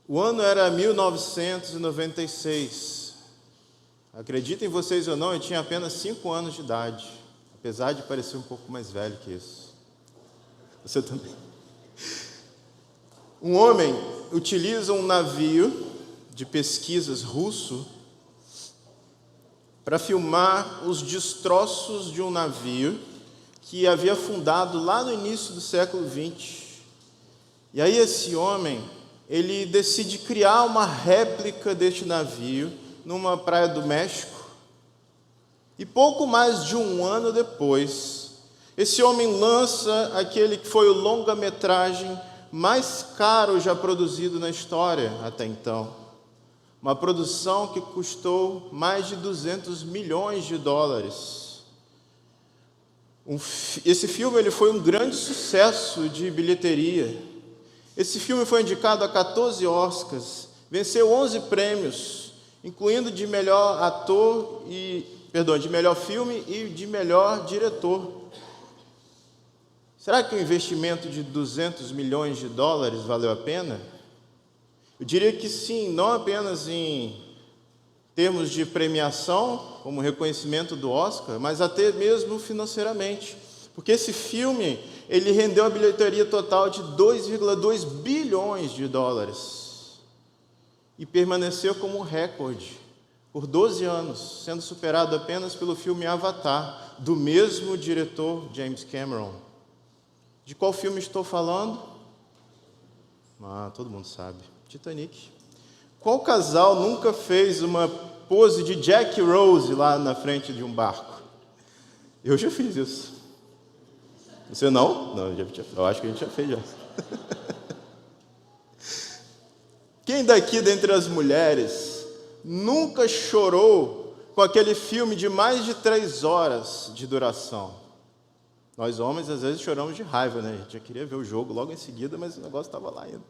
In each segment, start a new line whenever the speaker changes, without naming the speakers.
O ano era 1996. Acreditem vocês ou não, eu tinha apenas 5 anos de idade, apesar de parecer um pouco mais velho que isso. Você também. Um homem utiliza um navio de pesquisas russo para filmar os destroços de um navio que havia afundado lá no início do século XX. E aí esse homem, ele decide criar uma réplica deste navio numa praia do México. E pouco mais de um ano depois, esse homem lança aquele que foi o longa-metragem mais caro já produzido na história até então. Uma produção que custou mais de 200 milhões de dólares. Esse filme ele foi um grande sucesso de bilheteria. Esse filme foi indicado a 14 Oscars, venceu 11 prêmios, incluindo de melhor de melhor filme e de melhor diretor. Será que o investimento de 200 milhões de dólares valeu a pena? Eu diria que sim, não apenas em termos de premiação, como reconhecimento do Oscar, mas até mesmo financeiramente. Porque esse filme, ele rendeu a bilheteria total de 2,2 bilhões de dólares. E permaneceu como um recorde por 12 anos, sendo superado apenas pelo filme Avatar, do mesmo diretor James Cameron. De qual filme estou falando? Todo mundo sabe. Titanic. Qual casal nunca fez uma pose de Jack Rose lá na frente de um barco? Eu já fiz isso. Você não? Não, eu acho que a gente já fez já. Quem daqui dentre as mulheres nunca chorou com aquele filme de mais de 3 horas de duração? Nós homens às vezes choramos de raiva, né? A gente já queria ver o jogo logo em seguida, mas o negócio estava lá ainda.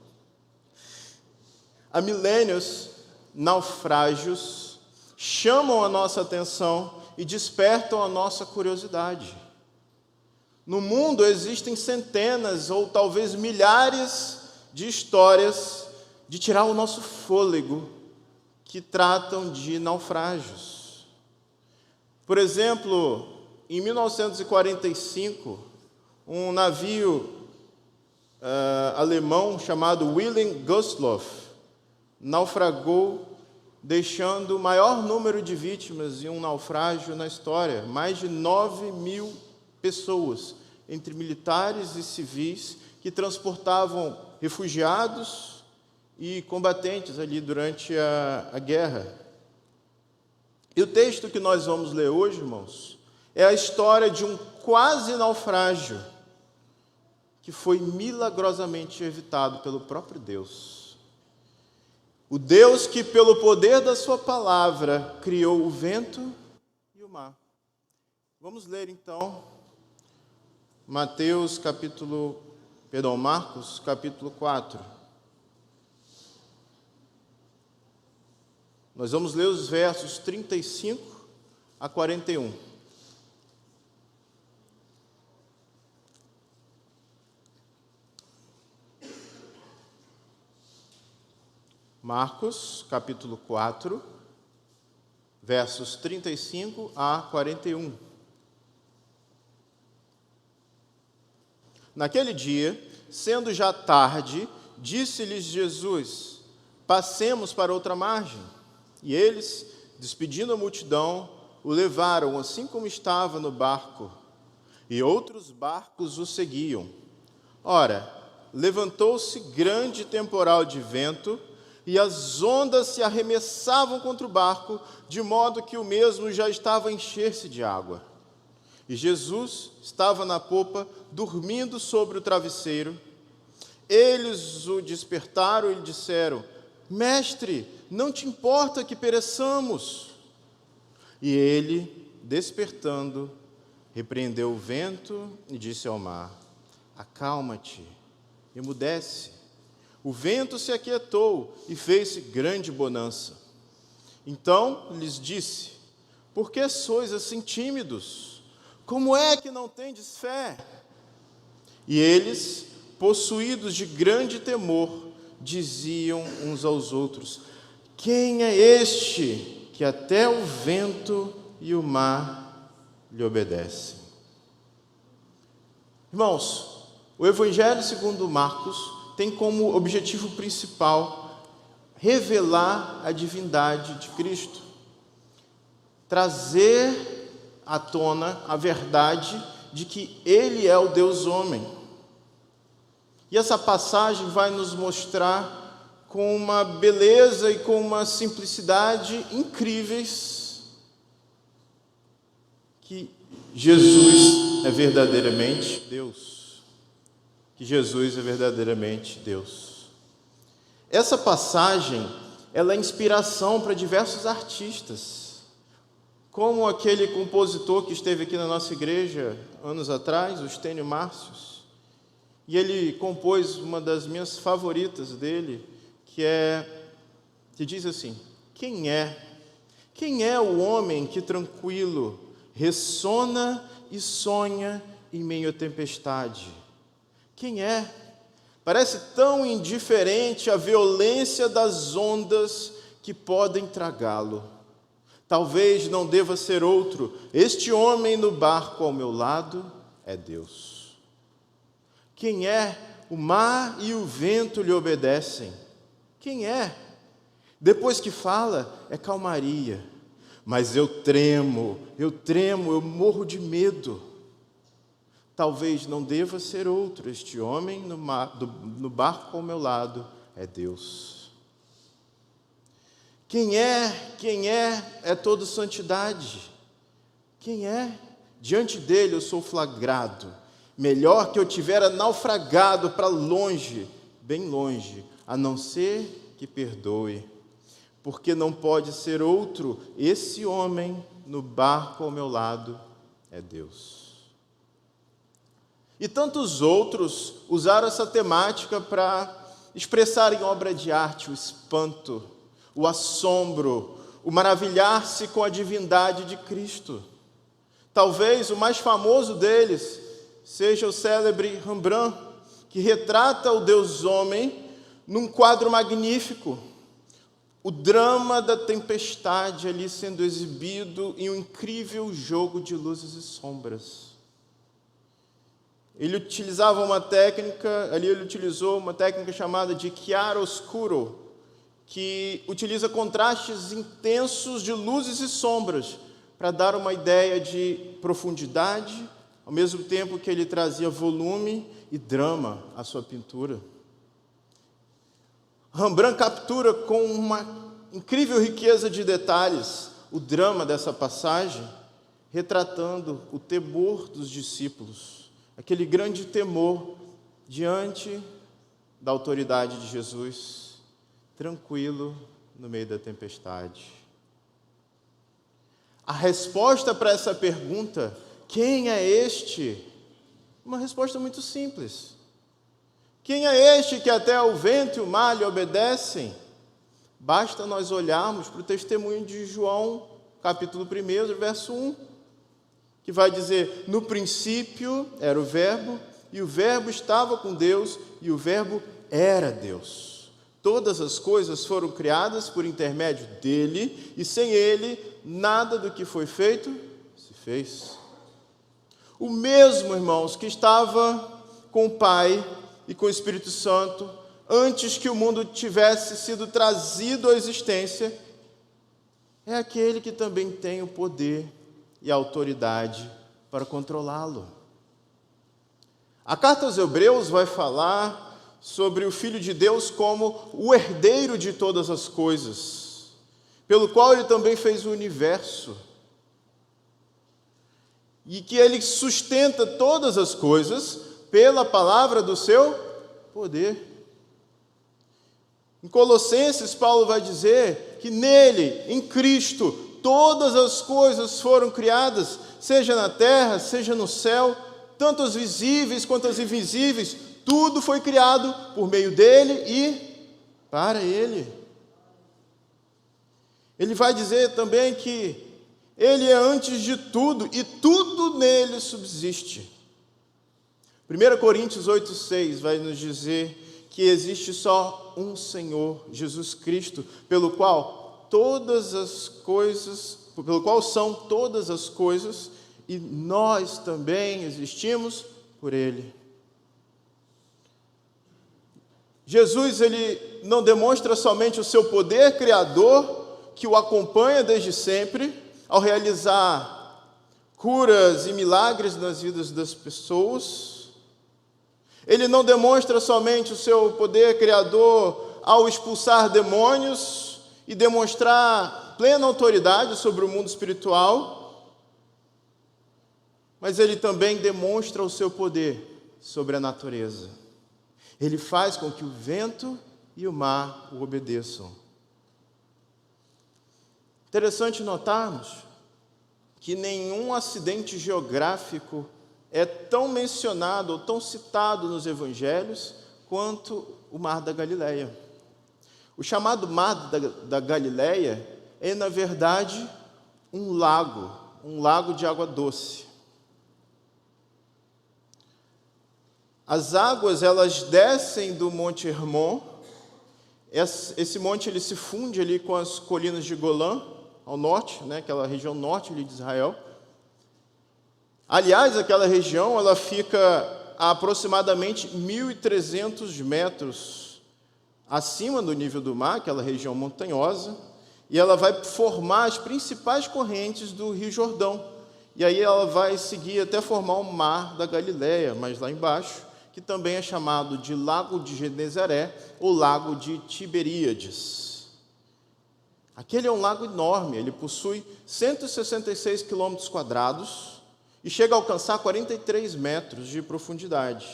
Há milênios, naufrágios chamam a nossa atenção e despertam a nossa curiosidade. No mundo existem centenas ou talvez milhares de histórias de tirar o nosso fôlego que tratam de naufrágios. Por exemplo, em 1945, um navio alemão chamado Wilhelm Gustloff naufragou, deixando o maior número de vítimas em um naufrágio na história, mais de 9.000 pessoas, entre militares e civis, que transportavam refugiados e combatentes ali durante a guerra. E o texto que nós vamos ler hoje, irmãos, é a história de um quase naufrágio que foi milagrosamente evitado pelo próprio Deus. O Deus que, pelo poder da sua palavra, criou o vento e o mar. Vamos ler então Marcos capítulo 4. Nós vamos ler os versos 35 a 41. Marcos, capítulo 4, versos 35 a 41. Naquele dia, sendo já tarde, disse-lhes Jesus: passemos para outra margem. E eles, despedindo a multidão, o levaram assim como estava no barco, e outros barcos o seguiam. Ora, levantou-se grande temporal de vento, e as ondas se arremessavam contra o barco, de modo que o mesmo já estava a encher-se de água. E Jesus estava na popa, dormindo sobre o travesseiro. Eles o despertaram e lhe disseram: Mestre, não te importa que pereçamos? E ele, despertando, repreendeu o vento e disse ao mar: acalma-te, emudece. O vento se aquietou e fez-se grande bonança. Então lhes disse: por que sois assim tímidos? Como é que não tendes fé? E eles, possuídos de grande temor, diziam uns aos outros: quem é este que até o vento e o mar lhe obedecem? Irmãos, o Evangelho segundo Marcos tem como objetivo principal revelar a divindade de Cristo, trazer à tona a verdade de que Ele é o Deus homem. E essa passagem vai nos mostrar com uma beleza e com uma simplicidade incríveis que Jesus é verdadeiramente Deus. Que Jesus é verdadeiramente Deus. Essa passagem, ela é inspiração para diversos artistas, como aquele compositor que esteve aqui na nossa igreja anos atrás, o Stênio Márcios. E ele compôs uma das minhas favoritas dele, que diz assim: quem é o homem que tranquilo ressona e sonha em meio à tempestade? Quem é? Parece tão indiferente à violência das ondas que podem tragá-lo. Talvez não deva ser outro. Este homem no barco ao meu lado é Deus. Quem é? O mar e o vento lhe obedecem. Quem é? Depois que fala, é calmaria. Mas eu tremo, eu morro de medo. Talvez não deva ser outro. Este homem no barco ao meu lado é Deus. Quem é todo santidade. Quem é? Diante dele eu sou flagrado. Melhor que eu tivera naufragado para longe, bem longe, a não ser que perdoe. Porque não pode ser outro. Esse homem no barco ao meu lado é Deus. E tantos outros usaram essa temática para expressar em obra de arte o espanto, o assombro, o maravilhar-se com a divindade de Cristo. Talvez o mais famoso deles seja o célebre Rembrandt, que retrata o Deus homem num quadro magnífico. O drama da tempestade ali sendo exibido em um incrível jogo de luzes e sombras. Ele utilizou uma técnica chamada de chiaroscuro, que utiliza contrastes intensos de luzes e sombras para dar uma ideia de profundidade, ao mesmo tempo que ele trazia volume e drama à sua pintura. Rembrandt captura com uma incrível riqueza de detalhes o drama dessa passagem, retratando o temor dos discípulos, aquele grande temor diante da autoridade de Jesus, tranquilo no meio da tempestade. A resposta para essa pergunta, quem é este? Uma resposta muito simples. Quem é este que até o vento e o mar lhe obedecem? Basta nós olharmos para o testemunho de João, capítulo 1, verso 1, que vai dizer: no princípio era o verbo, e o verbo estava com Deus, e o verbo era Deus. Todas as coisas foram criadas por intermédio dele, e sem ele, nada do que foi feito se fez. O mesmo, irmãos, que estava com o Pai e com o Espírito Santo, antes que o mundo tivesse sido trazido à existência, é aquele que também tem o poder e a autoridade para controlá-lo. A carta aos Hebreus vai falar sobre o Filho de Deus como o herdeiro de todas as coisas, pelo qual ele também fez o universo, e que ele sustenta todas as coisas pela palavra do seu poder. Em Colossenses, Paulo vai dizer que nele, em Cristo, todas as coisas foram criadas, seja na terra, seja no céu, tanto as visíveis quanto as invisíveis, tudo foi criado por meio dele e para ele. Ele vai dizer também que ele é antes de tudo e tudo nele subsiste. 1 Coríntios 8,6 vai nos dizer que existe só um Senhor, Jesus Cristo, pelo qual são todas as coisas, e nós também existimos por Ele. Jesus, ele não demonstra somente o seu poder criador, que o acompanha desde sempre, ao realizar curas e milagres nas vidas das pessoas. Ele não demonstra somente o seu poder criador ao expulsar demônios e demonstrar plena autoridade sobre o mundo espiritual, mas ele também demonstra o seu poder sobre a natureza. Ele faz com que o vento e o mar o obedeçam. Interessante notarmos que nenhum acidente geográfico é tão mencionado ou tão citado nos evangelhos quanto o Mar da Galileia. O chamado Mar da Galileia é, na verdade, um lago de água doce. As águas, elas descem do Monte Hermon. Esse monte ele se funde ali com as colinas de Golã, ao norte, aquela região norte ali de Israel. Aliás, aquela região ela fica a aproximadamente 1.300 metros acima do nível do mar, aquela região montanhosa, e ela vai formar as principais correntes do Rio Jordão. E aí ela vai seguir até formar o Mar da Galileia, mas lá embaixo, que também é chamado de Lago de Genezaré ou Lago de Tiberíades. Aquele é um lago enorme, ele possui 166 quilômetros quadrados e chega a alcançar 43 metros de profundidade.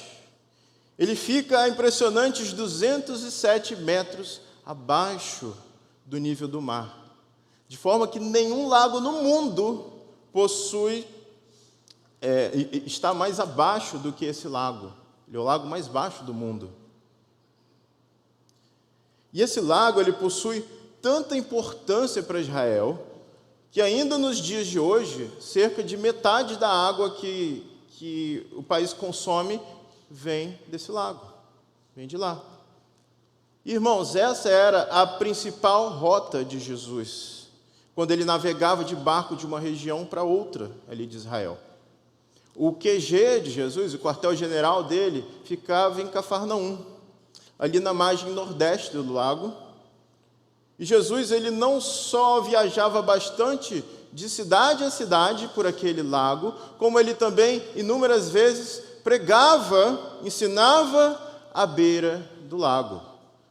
Ele fica a impressionantes 207 metros abaixo do nível do mar, de forma que nenhum lago no mundo está mais abaixo do que esse lago. Ele é o lago mais baixo do mundo. E esse lago ele possui tanta importância para Israel, que ainda nos dias de hoje, cerca de metade da água que o país consome vem desse lago, vem de lá. Irmãos, essa era a principal rota de Jesus, quando ele navegava de barco de uma região para outra ali de Israel. O QG de Jesus, o quartel-general dele, ficava em Cafarnaum, ali na margem nordeste do lago. E Jesus, ele não só viajava bastante de cidade a cidade por aquele lago, como ele também, inúmeras vezes, pregava, ensinava à beira do lago.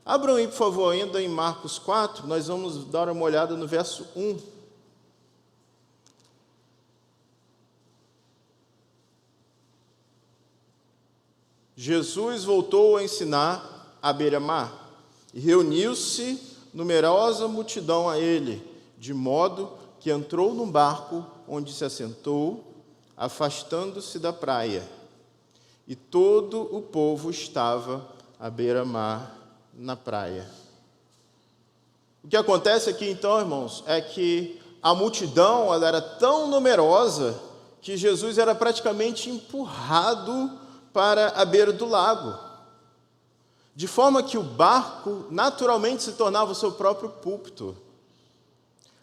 Abram aí, por favor, ainda em Marcos 4, nós vamos dar uma olhada no verso 1. Jesus voltou a ensinar à beira-mar e reuniu-se numerosa multidão a ele, de modo que entrou num barco onde se assentou, afastando-se da praia. E todo o povo estava à beira-mar na praia. O que acontece aqui então, irmãos, é que a multidão ela era tão numerosa que Jesus era praticamente empurrado para a beira do lago, de forma que o barco naturalmente se tornava o seu próprio púlpito.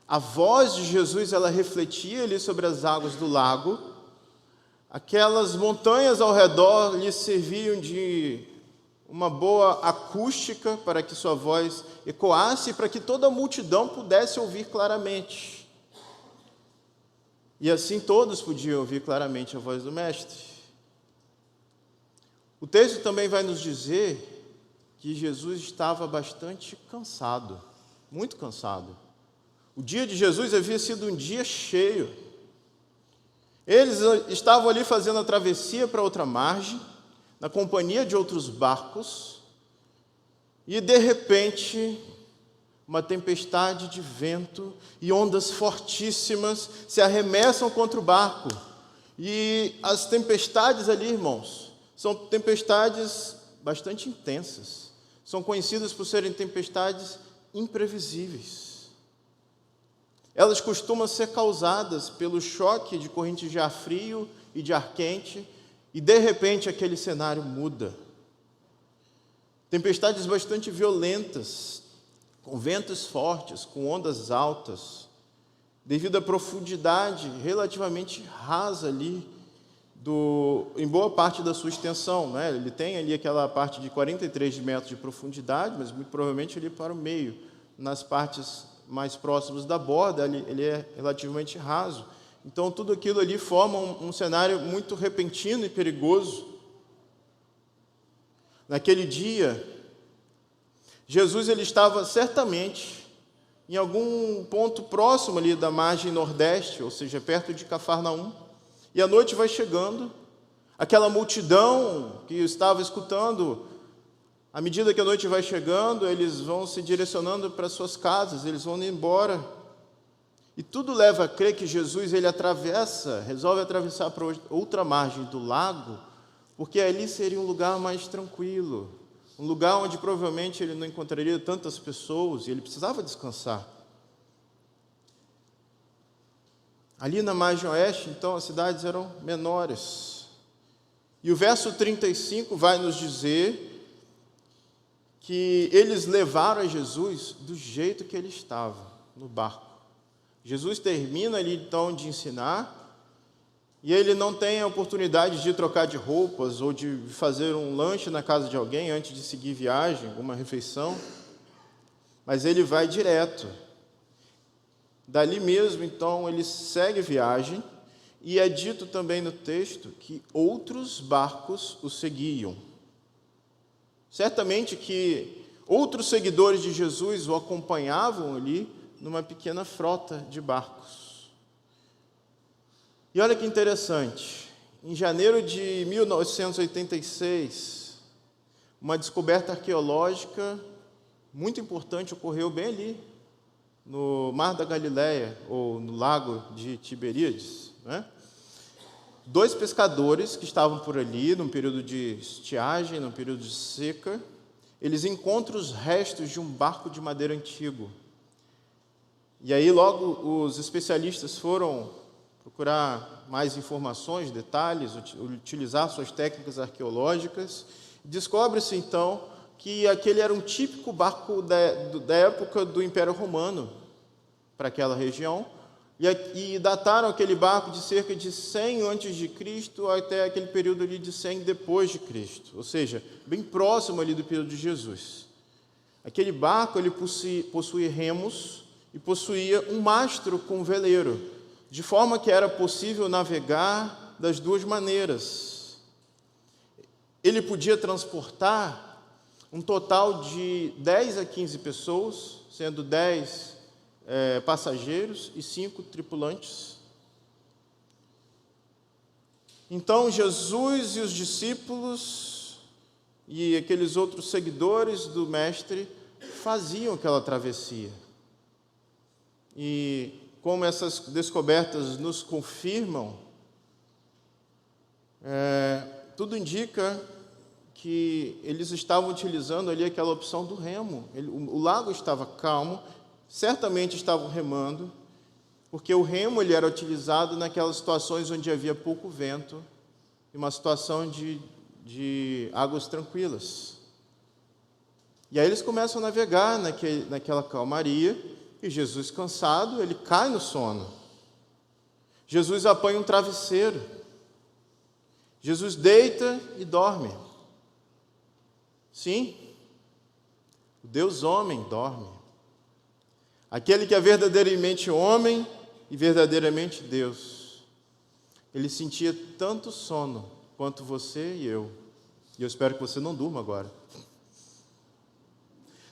A voz de Jesus ela refletia ali sobre as águas do lago, aquelas montanhas ao redor lhe serviam de uma boa acústica para que sua voz ecoasse e para que toda a multidão pudesse ouvir claramente. E assim todos podiam ouvir claramente a voz do Mestre. O texto também vai nos dizer que Jesus estava bastante cansado, muito cansado. O dia de Jesus havia sido um dia cheio. Eles estavam ali fazendo a travessia para outra margem, na companhia de outros barcos, e de repente, uma tempestade de vento e ondas fortíssimas se arremessam contra o barco. E as tempestades ali, irmãos, são tempestades bastante intensas. São conhecidas por serem tempestades imprevisíveis. Elas costumam ser causadas pelo choque de correntes de ar frio e de ar quente, e de repente aquele cenário muda. Tempestades bastante violentas, com ventos fortes, com ondas altas, devido à profundidade relativamente rasa ali, em boa parte da sua extensão, né? Ele tem ali aquela parte de 43 metros de profundidade, mas muito provavelmente ali para o meio, nas partes mais próximas da borda, ele é relativamente raso. Então, tudo aquilo ali forma um cenário muito repentino e perigoso. Naquele dia, Jesus ele estava certamente em algum ponto próximo ali da margem nordeste, ou seja, perto de Cafarnaum, e a noite vai chegando, aquela multidão que estava escutando, à medida que a noite vai chegando, eles vão se direcionando para suas casas, eles vão indo embora, e tudo leva a crer que Jesus ele resolve atravessar para outra margem do lago, porque ali seria um lugar mais tranquilo, um lugar onde provavelmente ele não encontraria tantas pessoas, e ele precisava descansar. Ali na margem oeste, então, as cidades eram menores. E o verso 35 vai nos dizer que eles levaram a Jesus do jeito que ele estava, no barco. Jesus termina ali, então, de ensinar, e ele não tem a oportunidade de trocar de roupas ou de fazer um lanche na casa de alguém antes de seguir viagem, uma refeição, mas ele vai direto. Dali mesmo, então, ele segue viagem, e é dito também no texto que outros barcos o seguiam. Certamente que outros seguidores de Jesus o acompanhavam ali numa pequena frota de barcos. E olha que interessante, em janeiro de 1986, uma descoberta arqueológica muito importante ocorreu bem ali, no Mar da Galileia, ou no Lago de Tiberíades, né? 2 pescadores que estavam por ali, num período de estiagem, num período de seca, eles encontram os restos de um barco de madeira antigo. E aí logo os especialistas foram procurar mais informações, detalhes, utilizar suas técnicas arqueológicas. Descobre-se então que aquele era um típico barco da época do Império Romano para aquela região, e dataram aquele barco de cerca de 100 a.C. até aquele período ali de 100 depois de Cristo, ou seja, bem próximo ali do período de Jesus. Aquele barco ele possuía remos e possuía um mastro com veleiro, de forma que era possível navegar das duas maneiras. Ele podia transportar um total de 10 a 15 pessoas, sendo 10 passageiros e 5 tripulantes. Então, Jesus e os discípulos e aqueles outros seguidores do Mestre faziam aquela travessia. E como essas descobertas nos confirmam, tudo indica que eles estavam utilizando ali aquela opção do remo. O lago estava calmo, certamente estavam remando, porque o remo ele era utilizado naquelas situações onde havia pouco vento, em uma situação de águas tranquilas. E aí eles começam a navegar naquela calmaria, e Jesus, cansado, ele cai no sono. Jesus apanha um travesseiro. Jesus deita e dorme. Sim, o Deus homem dorme. Aquele que é verdadeiramente homem e verdadeiramente Deus. Ele sentia tanto sono quanto você e eu. E eu espero que você não durma agora.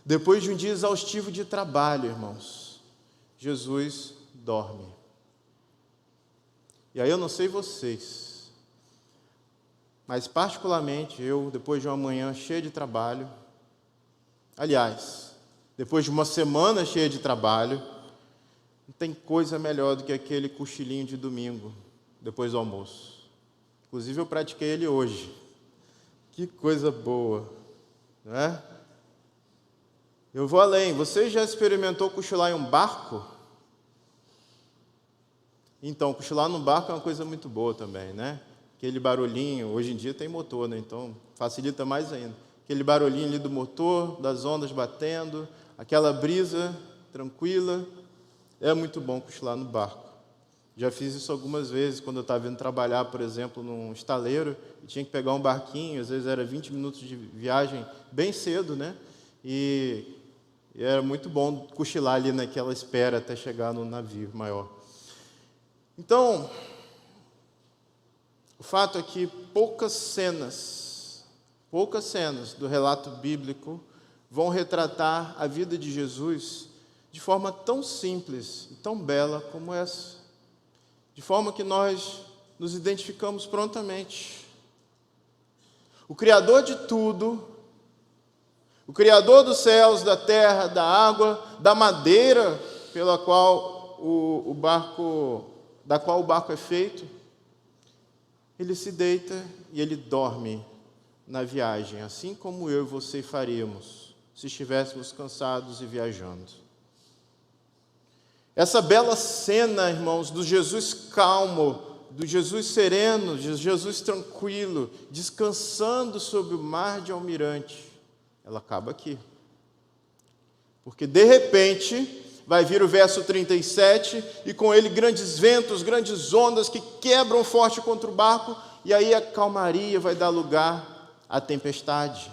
Depois de um dia exaustivo de trabalho, irmãos, Jesus dorme. E aí eu não sei vocês, mas particularmente eu, depois de uma manhã cheia de trabalho, aliás, depois de uma semana cheia de trabalho, não tem coisa melhor do que aquele cochilinho de domingo, depois do almoço. Inclusive eu pratiquei ele hoje. Que coisa boa, não é? Eu vou além. Você já experimentou cochilar em um barco? Então, cochilar num barco é uma coisa muito boa também, né? Aquele barulhinho, hoje em dia tem motor, né? Então facilita mais ainda. aquele barulhinho ali do motor, das ondas batendo, aquela brisa tranquila. É muito bom cochilar no barco. Já fiz isso algumas vezes, quando eu estava indo trabalhar, por exemplo, num estaleiro, e tinha que pegar um barquinho, às vezes era 20 minutos de viagem, bem cedo, né? E era muito bom cochilar ali naquela espera até chegar no navio maior. Então, o fato é que poucas cenas do relato bíblico vão retratar a vida de Jesus de forma tão simples e tão bela como essa. De forma que nós nos identificamos prontamente. O Criador de tudo, o Criador dos céus, da terra, da água, da madeira da qual o barco é feito, ele se deita e ele dorme na viagem, assim como eu e você faríamos se estivéssemos cansados e viajando. Essa bela cena, irmãos, do Jesus calmo, do Jesus sereno, de Jesus tranquilo, descansando sobre o mar de Almirante, ela acaba aqui. Porque, de repente, vai vir o verso 37, e com ele grandes ventos, grandes ondas que quebram forte contra o barco, e aí a calmaria vai dar lugar à tempestade.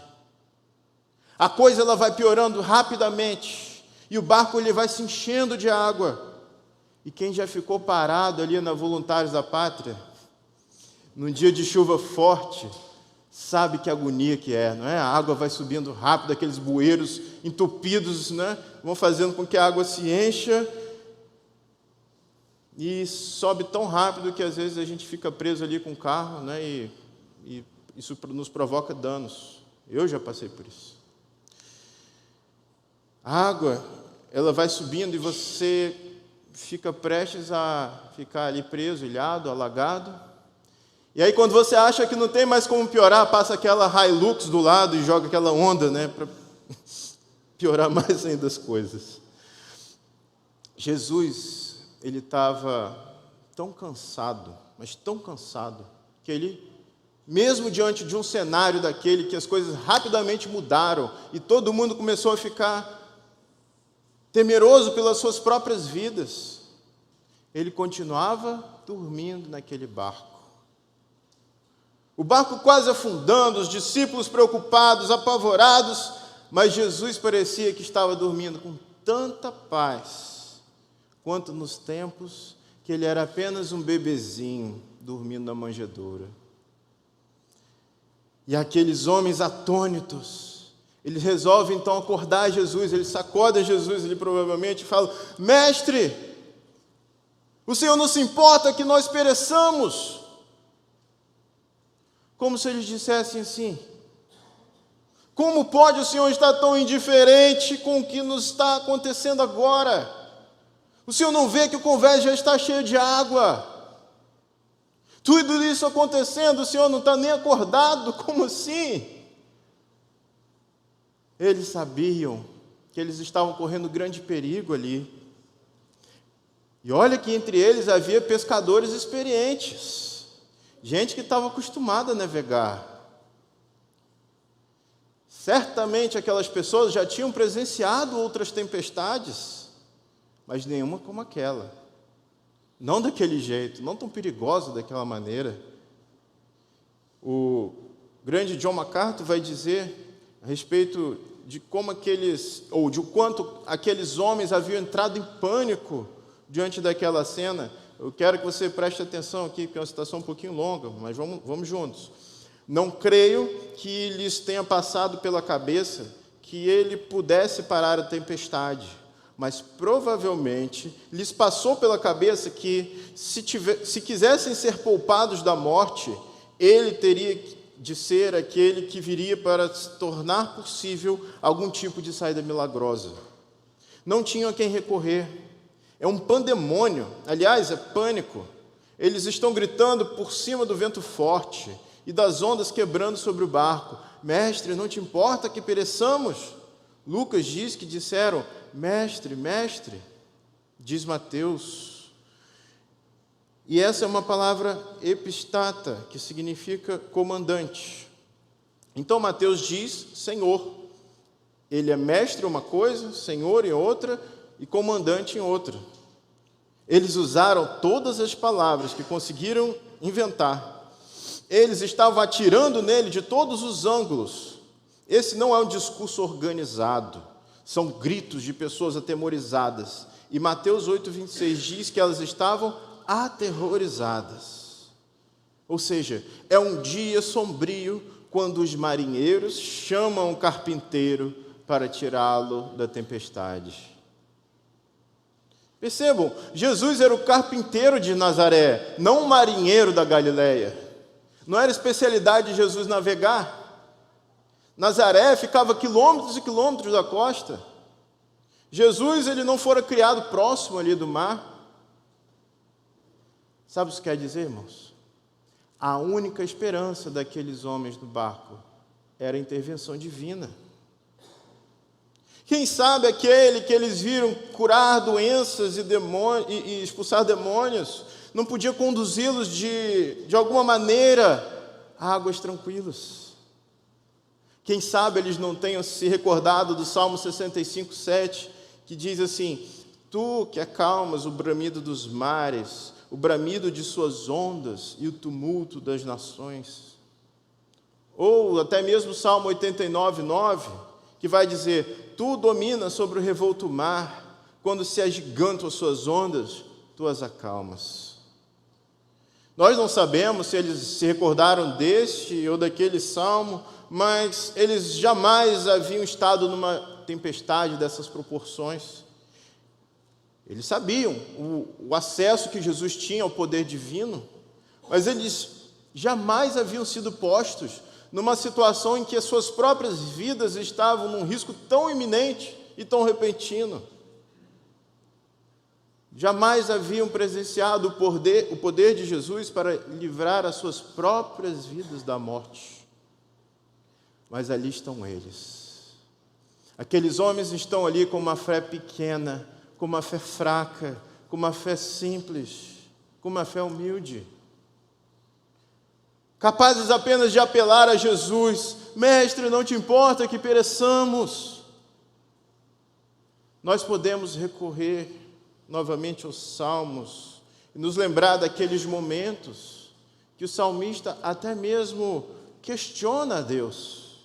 A coisa ela vai piorando rapidamente, e o barco ele vai se enchendo de água. E quem já ficou parado ali na Voluntários da Pátria, num dia de chuva forte, sabe que agonia que é, não é? A água vai subindo rápido, aqueles bueiros entupidos, né? Vão fazendo com que a água se encha e sobe tão rápido que às vezes a gente fica preso ali com o carro, né? E isso nos provoca danos. Eu já passei por isso. A água, ela vai subindo e você fica prestes a ficar ali preso, ilhado, alagado. E aí quando você acha que não tem mais como piorar, passa aquela Hilux do lado e joga aquela onda, né, para piorar mais ainda as coisas. Jesus, ele estava tão cansado, mas tão cansado, que ele, mesmo diante de um cenário daquele que as coisas rapidamente mudaram e todo mundo começou a ficar temeroso pelas suas próprias vidas, ele continuava dormindo naquele barco. O barco quase afundando, os discípulos preocupados, apavorados, mas Jesus parecia que estava dormindo com tanta paz, quanto nos tempos que ele era apenas um bebezinho dormindo na manjedoura. E aqueles homens atônitos, eles resolvem então acordar Jesus, eles sacodem Jesus, ele provavelmente fala: mestre, o Senhor não se importa que nós pereçamos. Como se eles dissessem assim: como pode o Senhor estar tão indiferente com o que nos está acontecendo agora? O Senhor não vê que o convés já está cheio de água? Tudo isso acontecendo, o Senhor não está nem acordado? Como assim? Eles sabiam que eles estavam correndo grande perigo ali. E olha que entre eles havia pescadores experientes, gente que estava acostumada a navegar. Certamente aquelas pessoas já tinham presenciado outras tempestades, mas nenhuma como aquela. Não daquele jeito, não tão perigosa daquela maneira. O grande John MacArthur vai dizer a respeito de como de quanto aqueles homens haviam entrado em pânico diante daquela cena. Eu quero que você preste atenção aqui, porque é uma citação um pouquinho longa, mas vamos juntos. Não creio que lhes tenha passado pela cabeça que ele pudesse parar a tempestade, mas provavelmente lhes passou pela cabeça que, se quisessem ser poupados da morte, ele teria de ser aquele que viria para tornar possível algum tipo de saída milagrosa. Não tinham a quem recorrer. É um pandemônio, aliás, é pânico. Eles estão gritando por cima do vento forte e das ondas quebrando sobre o barco: mestre, não te importa que pereçamos? Lucas diz que disseram: mestre, mestre, diz Mateus. E essa é uma palavra epistata, que significa comandante. Então Mateus diz Senhor. Ele é mestre em uma coisa, Senhor em outra e comandante em outra. Eles usaram todas as palavras que conseguiram inventar. Eles estavam atirando nele de todos os ângulos. Esse não é um discurso organizado. São gritos de pessoas atemorizadas. E Mateus 8,26 diz que elas estavam aterrorizadas. Ou seja, é um dia sombrio quando os marinheiros chamam o carpinteiro para tirá-lo da tempestade. Percebam, Jesus era o carpinteiro de Nazaré, não o marinheiro da Galileia. Não era especialidade de Jesus navegar. Nazaré ficava quilômetros e quilômetros da costa. Jesus, ele não fora criado próximo ali do mar. Sabe o que isso quer dizer, irmãos? A única esperança daqueles homens do barco era a intervenção divina. Quem sabe aquele que eles viram curar doenças e expulsar demônios, não podia conduzi-los de alguma maneira a águas tranquilas. Quem sabe eles não tenham se recordado do Salmo 65:7, que diz assim: Tu que acalmas o bramido dos mares, o bramido de suas ondas e o tumulto das nações. Ou até mesmo o Salmo 89:9, que vai dizer: Tu dominas sobre o revolto mar, quando se agigantam as suas ondas, tu as acalmas. Nós não sabemos se eles se recordaram deste ou daquele salmo, mas eles jamais haviam estado numa tempestade dessas proporções. Eles sabiam o acesso que Jesus tinha ao poder divino, mas eles jamais haviam sido postos numa situação em que as suas próprias vidas estavam num risco tão iminente e tão repentino. Jamais haviam presenciado o poder de Jesus para livrar as suas próprias vidas da morte. Mas ali estão eles. Aqueles homens estão ali com uma fé pequena, com uma fé fraca, com uma fé simples, com uma fé humilde. Capazes apenas de apelar a Jesus: Mestre, não te importa que pereçamos. Nós podemos recorrer novamente aos salmos e nos lembrar daqueles momentos que o salmista até mesmo questiona a Deus.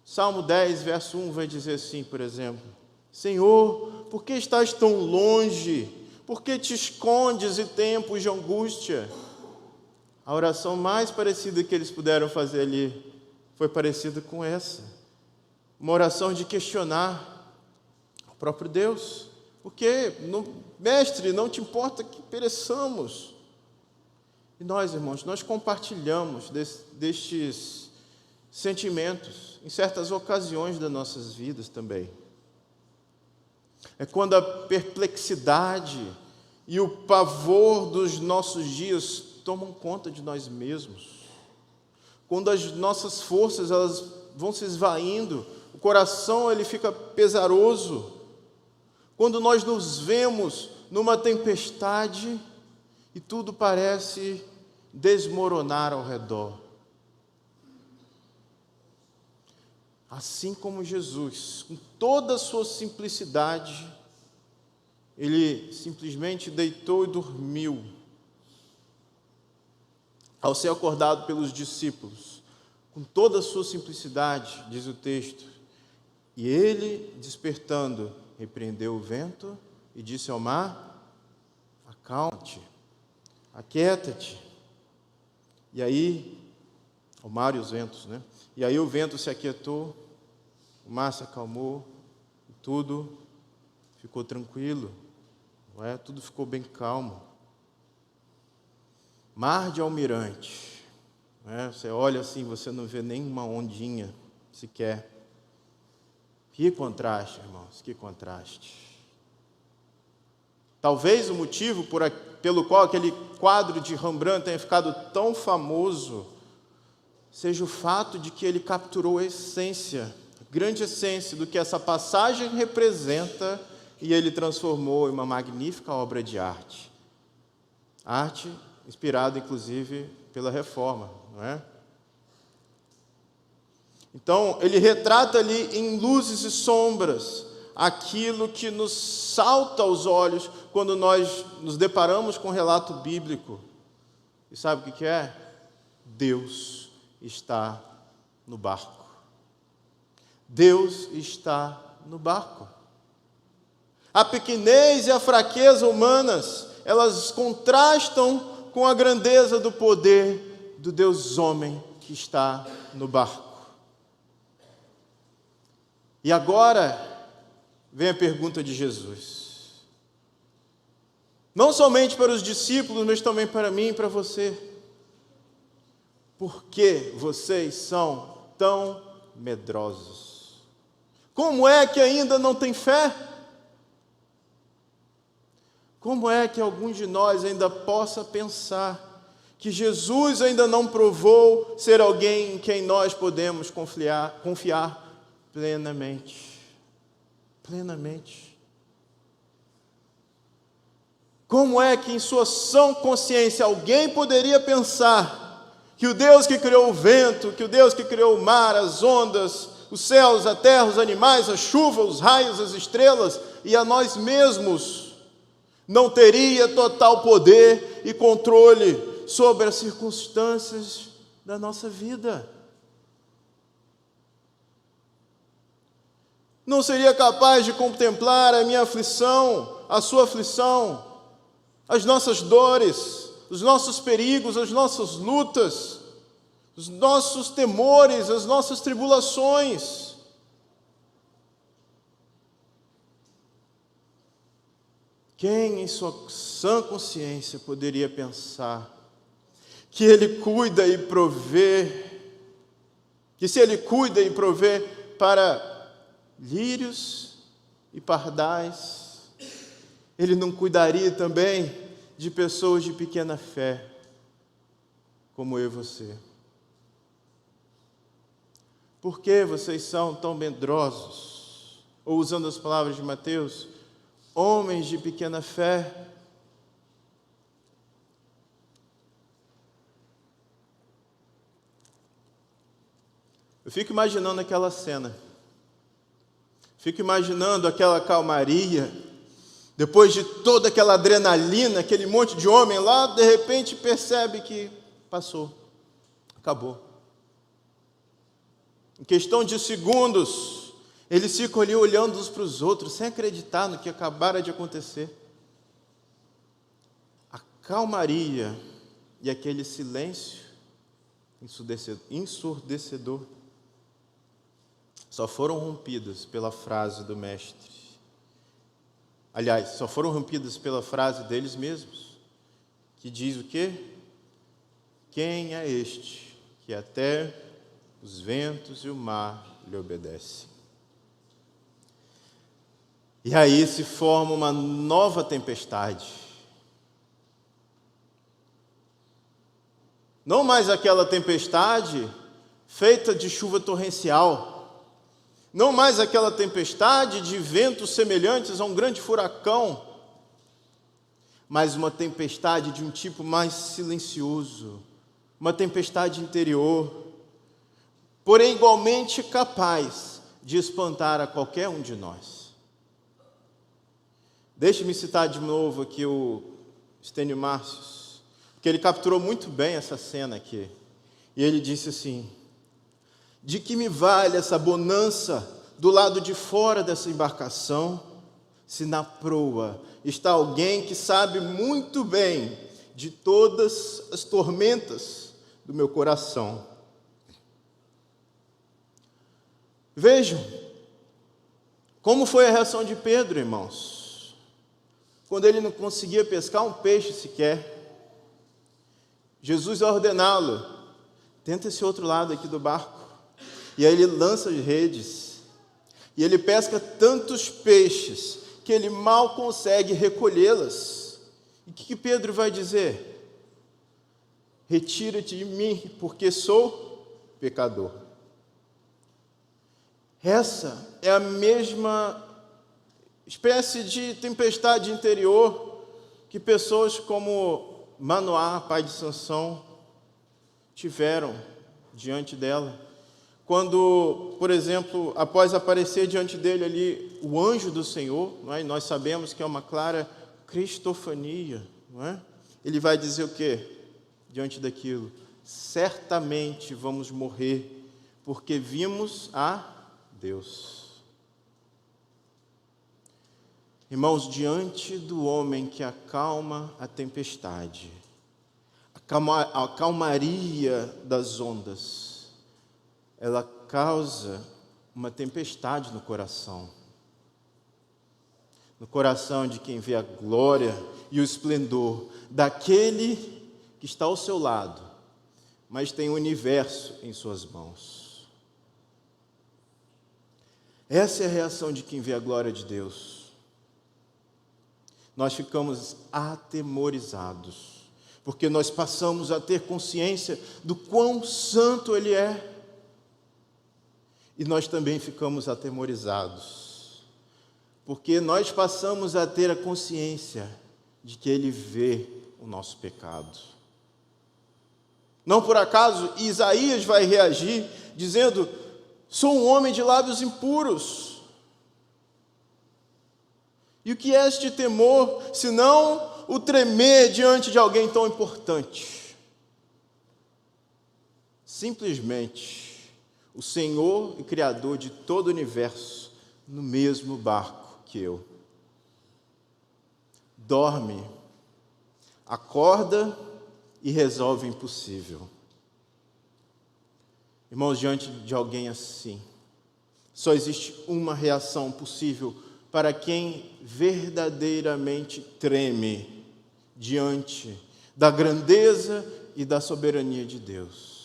Salmo 10, verso 1 vai dizer assim, por exemplo: Senhor, por que estás tão longe? Por que te escondes em tempos de angústia? A oração mais parecida que eles puderam fazer ali foi parecida com essa. Uma oração de questionar o próprio Deus. Porque, mestre, não te importa que pereçamos. E nós, irmãos, nós compartilhamos destes sentimentos em certas ocasiões das nossas vidas também. É quando a perplexidade e o pavor dos nossos dias tomam conta de nós mesmos. Quando as nossas forças elas vão se esvaindo, o coração ele fica pesaroso. Quando nós nos vemos numa tempestade e tudo parece desmoronar ao redor. Assim como Jesus, com toda a sua simplicidade, ele simplesmente deitou e dormiu. Ao ser acordado pelos discípulos, com toda a sua simplicidade, diz o texto, e ele, despertando, repreendeu o vento e disse ao mar: acalma-te, aquieta-te. E aí, o mar e os ventos, né? E aí o vento se aquietou, o mar se acalmou, e tudo ficou tranquilo, não é? Tudo ficou bem calmo. Mar de almirante, né? Você olha assim, você não vê nenhuma ondinha sequer. Que contraste, irmãos, que contraste. Talvez o motivo pelo qual aquele quadro de Rembrandt tenha ficado tão famoso seja o fato de que ele capturou a essência, a grande essência do que essa passagem representa, e ele transformou em uma magnífica obra de arte. Arte inspirada, inclusive, pela Reforma, não é? Então, ele retrata ali em luzes e sombras aquilo que nos salta aos olhos quando nós nos deparamos com o relato bíblico. E sabe o que é? Deus está no barco. Deus está no barco. A pequenez e a fraqueza humanas, elas contrastam com a grandeza do poder do Deus homem que está no barco. E agora vem a pergunta de Jesus. Não somente para os discípulos, mas também para mim e para você. Por que vocês são tão medrosos? Como é que ainda não têm fé? Como é que algum de nós ainda possa pensar que Jesus ainda não provou ser alguém em quem nós podemos confiar plenamente? Plenamente. Como é que em sua sã consciência alguém poderia pensar que o Deus que criou o vento, que o Deus que criou o mar, as ondas, os céus, a terra, os animais, a chuva, os raios, as estrelas e a nós mesmos, não teria total poder e controle sobre as circunstâncias da nossa vida? Não seria capaz de contemplar a minha aflição, a sua aflição, as nossas dores, os nossos perigos, as nossas lutas, os nossos temores, as nossas tribulações? Quem em sua sã consciência poderia pensar que Ele cuida e provê, que se Ele cuida e provê para lírios e pardais, Ele não cuidaria também de pessoas de pequena fé, como eu e você? Por que vocês são tão medrosos? Ou, usando as palavras de Mateus, homens de pequena fé. Eu fico imaginando aquela cena. Fico imaginando aquela calmaria. Depois de toda aquela adrenalina, aquele monte de homem lá, de repente percebe que passou. Acabou. Em questão de segundos, eles ficam ali olhando uns para os outros, sem acreditar no que acabara de acontecer. A calmaria e aquele silêncio ensurdecedor só foram rompidas pela frase do Mestre. Aliás, só foram rompidas pela frase deles mesmos, que diz o quê? Quem é este que até os ventos e o mar lhe obedecem? E aí se forma uma nova tempestade. Não mais aquela tempestade feita de chuva torrencial. Não mais aquela tempestade de ventos semelhantes a um grande furacão. Mas uma tempestade de um tipo mais silencioso. Uma tempestade interior. Porém igualmente capaz de espantar a qualquer um de nós. Deixe-me citar de novo aqui o Stênio Márcios, porque ele capturou muito bem essa cena aqui. E ele disse assim: de que me vale essa bonança do lado de fora dessa embarcação, se na proa está alguém que sabe muito bem de todas as tormentas do meu coração? Vejam como foi a reação de Pedro, irmãos. Quando ele não conseguia pescar um peixe sequer, Jesus vai ordená-lo: tenta esse outro lado aqui do barco. E aí ele lança as redes, e ele pesca tantos peixes, que ele mal consegue recolhê-las. E o que Pedro vai dizer? Retira-te de mim, porque sou pecador. Essa é a mesma espécie de tempestade interior que pessoas como Manoá, pai de Sansão, tiveram diante dela, quando, por exemplo, após aparecer diante dele ali o anjo do Senhor, não é? E nós sabemos que é uma clara cristofania, não é? Ele vai dizer o quê? Diante daquilo: certamente vamos morrer, porque vimos a Deus. Irmãos, diante do homem que acalma a tempestade, a calmaria das ondas, ela causa uma tempestade no coração de quem vê a glória e o esplendor daquele que está ao seu lado, mas tem o universo em suas mãos. Essa é a reação de quem vê a glória de Deus. Nós ficamos atemorizados, porque nós passamos a ter consciência do quão santo Ele é. E nós também ficamos atemorizados, porque nós passamos a ter a consciência de que Ele vê o nosso pecado. Não por acaso Isaías vai reagir dizendo: sou um homem de lábios impuros. E o que é este temor, senão o tremer diante de alguém tão importante? Simplesmente o Senhor e Criador de todo o universo no mesmo barco que eu. Dorme, acorda e resolve o impossível. Irmãos, diante de alguém assim, só existe uma reação possível para quem verdadeiramente treme diante da grandeza e da soberania de Deus.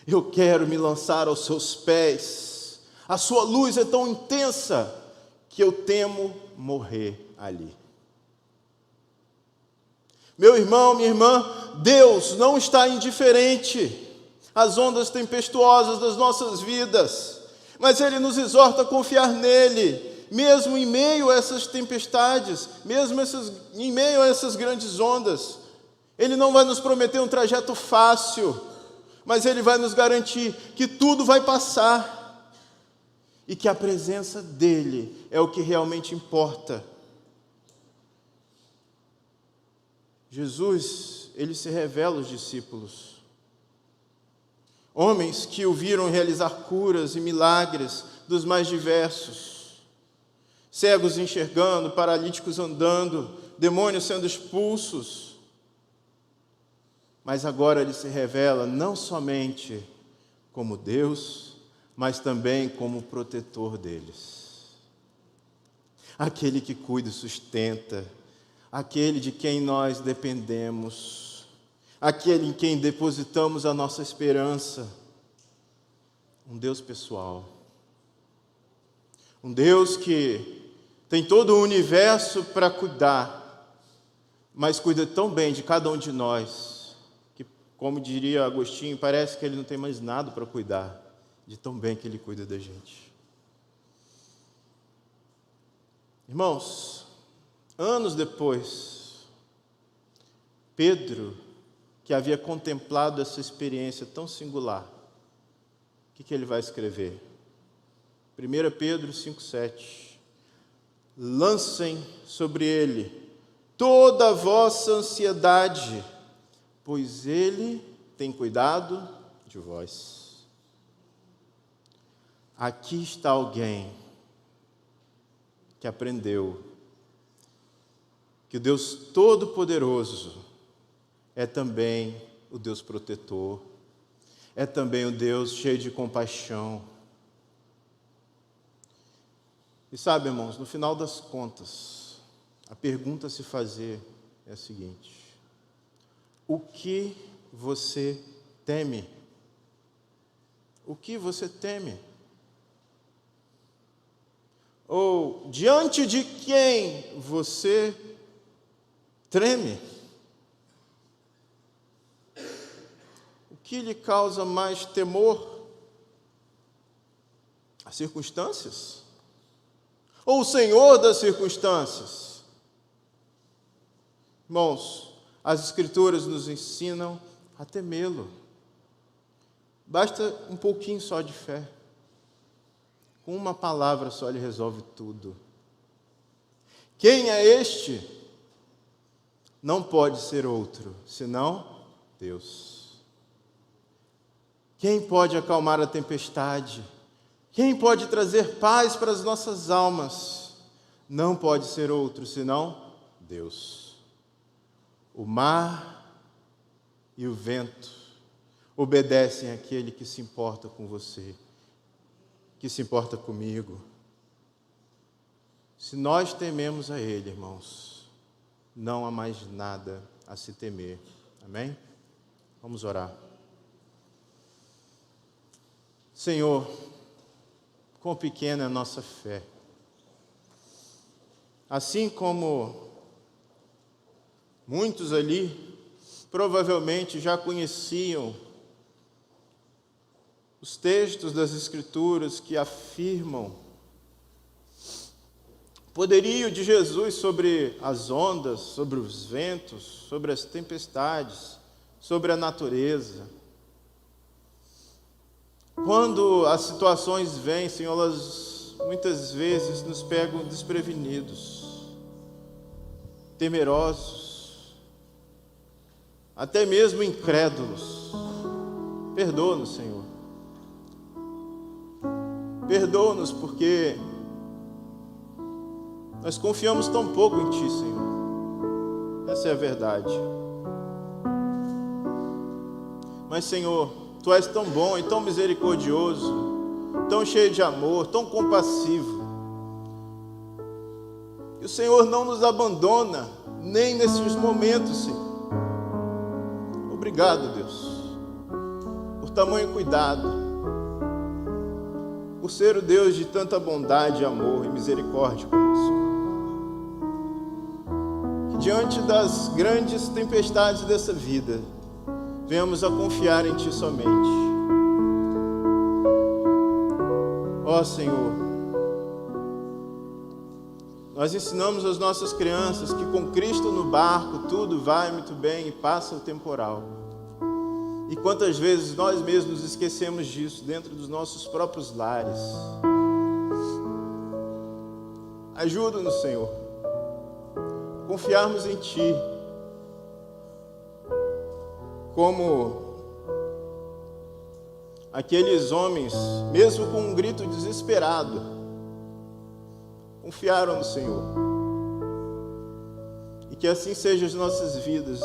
Eu quero me lançar aos seus pés. A sua luz é tão intensa que eu temo morrer ali. Meu irmão, minha irmã, Deus não está indiferente às ondas tempestuosas das nossas vidas, mas Ele nos exorta a confiar nele, mesmo em meio a essas tempestades, mesmo em meio a essas grandes ondas. Ele não vai nos prometer um trajeto fácil, mas Ele vai nos garantir que tudo vai passar e que a presença dEle é o que realmente importa. Jesus, Ele se revela aos discípulos. Homens que o viram realizar curas e milagres dos mais diversos. Cegos enxergando, paralíticos andando, demônios sendo expulsos. Mas agora Ele se revela não somente como Deus, mas também como protetor deles. Aquele que cuida e sustenta, aquele de quem nós dependemos, aquele em quem depositamos a nossa esperança. Um Deus pessoal. Um Deus que tem todo o universo para cuidar, mas cuida tão bem de cada um de nós, que, como diria Agostinho, parece que Ele não tem mais nada para cuidar, de tão bem que Ele cuida da gente. Irmãos, anos depois, Pedro, que havia contemplado essa experiência tão singular, o que ele vai escrever? 1 Pedro 5,7: lancem sobre ele toda a vossa ansiedade, pois ele tem cuidado de vós. Aqui está alguém que aprendeu que o Deus Todo-Poderoso é também o Deus protetor, é também o Deus cheio de compaixão. E sabe, irmãos, no final das contas, a pergunta a se fazer é a seguinte: o que você teme? O que você teme? Ou diante de quem você treme? O que lhe causa mais temor? As circunstâncias? Ou o Senhor das circunstâncias? Irmãos, as Escrituras nos ensinam a temê-lo. Basta um pouquinho só de fé. Com uma palavra só ele resolve tudo. Quem é este? Não pode ser outro, senão Deus. Quem pode acalmar a tempestade? Quem pode trazer paz para as nossas almas? Não pode ser outro, senão Deus. O mar e o vento obedecem àquele que se importa com você, que se importa comigo. Se nós tememos a Ele, irmãos, não há mais nada a se temer. Amém? Vamos orar. Senhor, quão pequena é a nossa fé. Assim como muitos ali provavelmente já conheciam os textos das Escrituras que afirmam o poderio de Jesus sobre as ondas, sobre os ventos, sobre as tempestades, sobre a natureza. Quando as situações vêm, Senhor, elas muitas vezes nos pegam desprevenidos, temerosos, até mesmo incrédulos. Perdoa-nos, Senhor. Perdoa-nos porque nós confiamos tão pouco em Ti, Senhor. Essa é a verdade. Mas, Senhor, Tu és tão bom e tão misericordioso, tão cheio de amor, tão compassivo. E o Senhor não nos abandona, nem nesses momentos, Senhor. Obrigado, Deus, por tamanho cuidado, por ser o Deus de tanta bondade, amor e misericórdia conosco. Que diante das grandes tempestades dessa vida, venhamos a confiar em Ti somente. Ó Senhor, nós ensinamos às nossas crianças que com Cristo no barco tudo vai muito bem e passa o temporal. E quantas vezes nós mesmos esquecemos disso dentro dos nossos próprios lares. Ajuda-nos, Senhor, a confiarmos em Ti, como aqueles homens, mesmo com um grito desesperado, confiaram no Senhor. E que assim sejam as nossas vidas,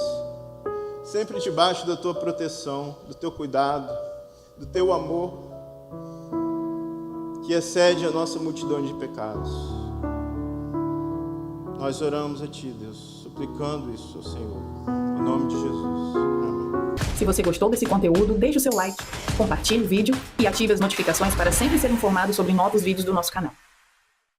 sempre debaixo da Tua proteção, do Teu cuidado, do Teu amor, que excede a nossa multidão de pecados. Nós oramos a Ti, Deus, suplicando isso ao Senhor, em nome de Jesus. Amém.
Se você gostou desse conteúdo, deixe o seu like, compartilhe o vídeo e ative as notificações para sempre ser informado sobre novos vídeos do nosso canal.